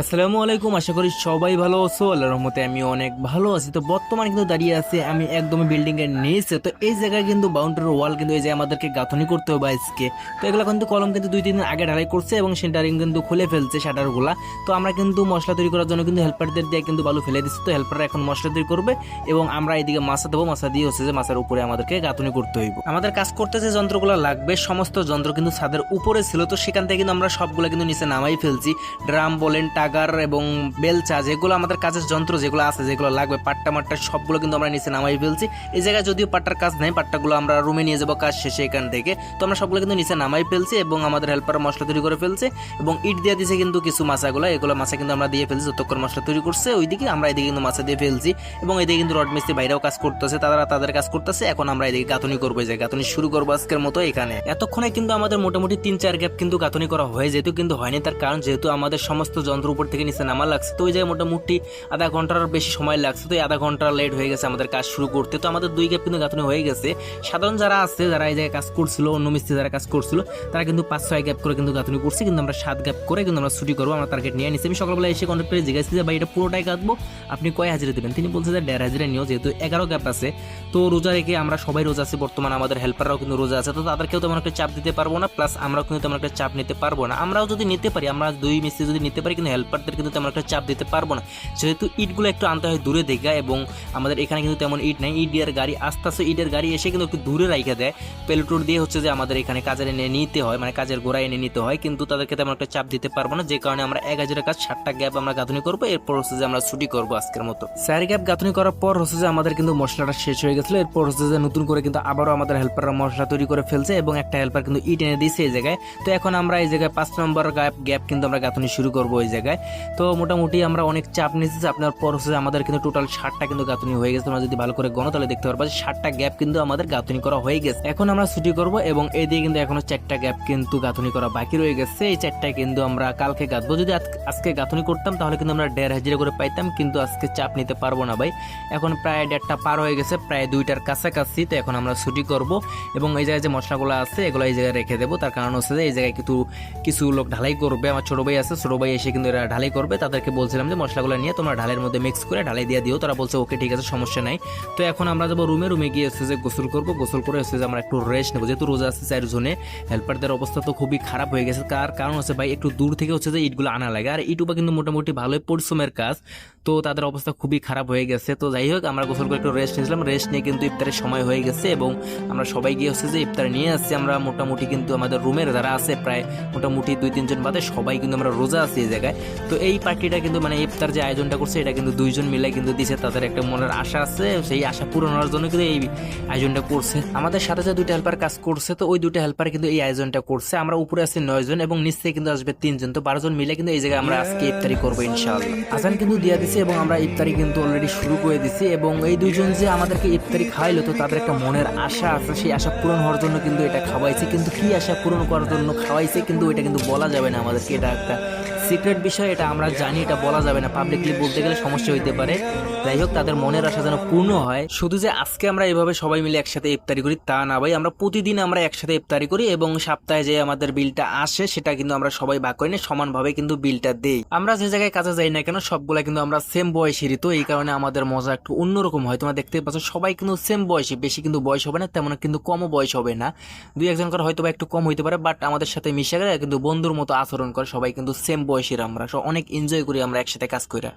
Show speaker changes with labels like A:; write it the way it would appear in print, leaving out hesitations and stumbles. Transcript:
A: আসসালামু আলাইকুম, আশা করি সবাই ভালো আছো। আল্লাহর রহমতে আমি অনেক ভালো আছি। তো বর্তমানে কিন্তু দাঁড়িয়ে আছে আমি একদমই বিল্ডিং এর নিচে। তো এই জায়গায় কিন্তু বাউন্ডারি ওয়াল কিন্তু এই যে আমাদেরকে গাঁথনি করতে হবে আজকে। তো এগুলো কিন্তু কলম কিন্তু 2-3 দিন আগে ঢালাই করছে এবং সেন্টারিং কিন্তু খুলে ফেলছে শাটার গুলা। তো আমরা কিন্তু মশলা তৈরি করার জন্য কিন্তু হেল্পারদের দিয়ে কিন্তু বালু ফেলে দিচ্ছি। তো হেল্পাররা এখন মশলা তৈরি করবে এবং আমরা এদিকে মাছা দেবো। মাছা দিয়ে হচ্ছে যে মাছার উপরে আমাদেরকে গাঁথনি করতে হইব। আমাদের কাজ করতে যে যন্ত্রগুলো লাগবে সমস্ত যন্ত্র কিন্তু ছাদের উপরে ছিল। তো সেখান থেকে কিন্তু আমরা সবগুলো কিন্তু নিচে নামাই ফেলছি। ড্রাম বলেন, টাগার এবং বেলচা, যেগুলো আমাদের কাজের যন্ত্র যেগুলো আছে, যেগুলো লাগবে পাট্টা মাট্টা সবগুলো কিন্তু আমরা নিচে নামাই ফেলছি। এই জায়গায় যদিও পাট্টার কাজ নেই, পাট্টাগুলো আমরা রুমে নিয়ে যাবো কাজ শেষে এখান থেকে। তো আমরা সবগুলো কিন্তু নিচে নামাই ফেলছি এবং আমাদের হেল্পার মশলা তৈরি করে ফেলছে এবং ইট দিয়ে দিয়েছে কিন্তু কিছু মাছাগুলো, এগুলো মাছা কিন্তু আমরা দিয়ে ফেলছি। যতক্ষণ মশলা তৈরি করছে ওইদিকে আমরা এদিকে কিন্তু মাছা দিয়ে ফেলছি এবং এদিকে কিন্তু রড মিস্ত্রি বাইরেও কাজ করতেছে, তারা তাদের কাজ করতেছে। এখন আমরা এদিকে গাঁথনি করবো, যে গাঁথনি শুরু করবো আজকের মতো এখানে। এতক্ষণে কিন্তু আমাদের মোটামুটি 3-4 গ্যাপ কিন্তু গাঁথনি করা হয়ে যেত, কিন্তু হয়নি। তার কারণ যেহেতু আমাদের সমস্ত যন্ত্র উপর থেকে নিচে নামা লাগছে, তো ওই জায়গায় মোটামুটি আধা ঘন্টার বেশি সময় লাগছে। তো এই আধা ঘন্টা লেট হয়ে গেছে আমাদের কাজ শুরু করতে। তো আমাদের 2 গ্যাপ কিন্তু গাঁথনি হয়ে গেছে। সাধারণ যারা আছে, যারা এই জায়গায় কাজ করছিল, অন্য মিস্ত্রি যারা কাজ করছিল, তারা কিন্তু 5-6 গ্যাপ করে কিন্তু গাঁথনি করছে, কিন্তু আমরা 7 গ্যাপ করে কিন্তু আমরা ছুটি করবো। আমরা টার্গেট নিয়ে নিচ্ছি। আমি সকালবেলা এসে কন্ট্রাক্টরে জিজ্ঞাসা যে ভাই এটা পুরোটাই কাটবো, আপনি কয় হাজিরা দেবেন? তিনি বলছে যে 1.5 হাজিরা নিও, যেহেতু 11 গ্যাপ আছে। তো রোজা রেখে আমরা সবাই রোজা আছি, বর্তমানে আমাদের হেল্পাররাও কিন্তু রোজা আছে। তো তাদেরকেও তেমন একটা চাপ দিতে পারবো না, প্লাস আমরাও কিন্তু তেমন একটা চাপ নিতে পারবো না। আমরাও যদি নিতে পারি, আমরা 2 মিস্ত্রি যদি নিতে পারি, কিন্তু হেল্পারদের কিন্তু তেমন একটা চাপ দিতে পারবো না, যেহেতু ইটগুলো একটু আনতে হয় দূরে দেখা। এবং আমাদের এখানে কিন্তু তেমন ইট নাই, ইটের গাড়ি আস্তে আস্তে ইটের গাড়ি এসে কিন্তু একটু দূরে রাখা দেয়। পেলোটোর দিয়ে হচ্ছে যে আমাদের এখানে কাজের এনে নিতে হয়, মানে কাজের গোড়ায় এনে নিতে হয়, কিন্তু তাদেরকে তেমন একটা চাপ দিতে পারবো না। যে কারণে আমরা 1 হাজারের কাজ 7টা গ্যাপ আমরা গাঁথনি করবো। এরপর হচ্ছে যে আমরা ছুটি করবো আজকের মতো। 4 গ্যাপ গাঁথনি করার পর হচ্ছে যে আমাদের কিন্তু মশলাটা শেষ হয়ে গেছিল। এরপর হচ্ছে যে নতুন করে কিন্তু আবারও আমাদের হেল্পাররা মশলা তৈরি করে ফেলছে এবং একটা হেল্পার কিন্তু ইট এনে দিয়েছে এই জায়গায়। তো এখন আমরা এই জায়গায় 5 নম্বর গ্যাপ কিন্তু আমরা গাঁথনি শুরু করবো এই জায়গায়। তো মোটামুটি আমরা অনেক চাপ নিয়েছি। আপনার পর হচ্ছে আমাদের কিন্তু টোটাল 7টা কিন্তু গাঁথনি হয়ে গেছে। তোমরা যদি ভালো করে গণো তাহলে দেখতে পারবা যে 7টা গ্যাপ কিন্তু আমাদের গাঁথনি করা হয়ে গেছে। এখন আমরা ছুটি করব এবং এই দিয়ে কিন্তু এখনো 4টা গ্যাপ কিন্তু গাঁথনি করা বাকি রয়ে গেছে। এই 4টায় কিন্তু আমরা কালকে গাঁথবো। যদি আজকে গাঁথনি করতাম তাহলে কিন্তু আমরা 1.5 হাজিরা করে পাইতাম, কিন্তু আজকে চাপ নিতে পারবো না ভাই। এখন প্রায় 1.5টা পার হয়ে গেছে, প্রায় 2টার কাছাকাছি। তো এখন আমরা ছুটি করব এবং এই জায়গায় যে মশলাগুলো আছে এগুলো এই জায়গায় রেখে দেবো। তার কারণ হচ্ছে যে এই জায়গায় কিন্তু কিছু লোক ঢালাই করবে। আমার ছোট ভাই আছে, ছোট ভাই এসে কিন্তু এরা ঢালাই করবে। তাদেরকে বলছিলাম যে মশলাগুলো নিয়ে তোমরা ঢালের মধ্যে মিক্স করে ঢালাই দিয়ে দিও। তারা বলছে ওকে ঠিক আছে, সমস্যা নাই। তো এখন আমরা যাবো রুমে গিয়ে হচ্ছে যে গোসল করবো। গোসল করে হচ্ছে যে আমরা একটু রেস্ট নেবো, যেহেতু রোজা আছে 4 জনে। হেল্পারদের অবস্থা তো খুবই খারাপ হয়ে গেছে। তার কারণ হচ্ছে ভাই একটু দূর থেকে হচ্ছে যে ইটগুলো আনা লাগে, আর ইটুবা কিন্তু মোটামুটি ভালোই পরিশ্রমের কাজ। তো তাদের অবস্থা খুবই খারাপ হয়ে গেছে। তো যাই হোক, আমরা গোসল করে একটু রেস্ট নিয়েছিলাম। রেস্ট নিয়ে কিন্তু ইফতারের সময় হয়ে গেছে এবং আমরা সবাই গিয়ে হচ্ছে যে ইফতার নিয়ে আসছি। আমরা মোটামুটি কিন্তু আমাদের রুমের যারা আছে প্রায় মোটামুটি 2-3 জন বাদে সবাই কিন্তু আমরা রোজা আছি এই জায়গায়। তো এই পার্টিটা কিন্তু মানে ইফতার যে আয়োজনটা করছে এটা কিন্তু 2 জন মিলে কিন্তু দিছে। তাদের একটা মনের আশা আছে, সেই আশা পূরণ হওয়ার জন্য কিন্তু এই আয়োজনটা করছে। আমাদের সাথে যে 2টা হেল্পার কাজ করছে, তো ওই 2টা হেল্পার কিন্তু এই আয়োজনটা করছে। আমরা উপরে আছি 9 জন এবং নিচ থেকে কিন্তু আসবে 3 জন। তো 12 জন মিলে কিন্তু এই জায়গায় আমরা আজকে ইফতারি করবো ইনশাআল্লাহ। আজান কিন্তু দিয়ে দিছি এবং আমরা ইফতারি কিন্তু অলরেডি শুরু করে দিছি। এবং এই 2 জন যে আমাদেরকে ইফতারি খাওয়াইলো, তো তাদের একটা মনের আশা আছে, সেই আশা পূরণ হওয়ার জন্য কিন্তু এটা খাওয়াইছে। কিন্তু কি আশা পূরণ করার জন্য খাওয়াইছে কিন্তু এটা কিন্তু বলা যাবে না আমাদেরকে, এটা একটা সিক্রেট বিষয়, এটা আমরা জানি, এটা বলা যাবে না। পাবলিকলি বলতে গেলে সমস্যা হইতে পারে। যাই হোক, তাদের মনের আশা যেন পূর্ণ হয়। শুধু যে আজকে আমরা এভাবে সবাই মিলে একসাথে ইফতারি করি তা না ভাই, আমরা প্রতিদিন আমরা একসাথে ইফতারি করি এবং সপ্তাহে যে আমাদের বিলটা আসে সেটা কিন্তু আমরা সবাই ভাগ করে নিয়ে সমানভাবে কিন্তু বিলটা দেই। আমরা যে জায়গায় কাজে যাই না কেন সবগুলা কিন্তু আমরা সেম বয়সেরই, তো এই কারণে আমাদের মজা একটু অন্যরকম হয়। তোমরা দেখতে পাচ্ছ সবাই কিন্তু সেম বয়সী, বেশি কিন্তু বয়স হবে না, তেমন কিন্তু কমও বয়স হবে না। 2-1 করে হয়তো বা একটু কম হইতে পারে, বাট আমাদের সাথে মিশে গেলে কিন্তু বন্ধুর মতো আচরণ করে। সবাই কিন্তু সেম বয়সের, আমরা অনেক এনজয় করি আমরা একসাথে কাজ করে।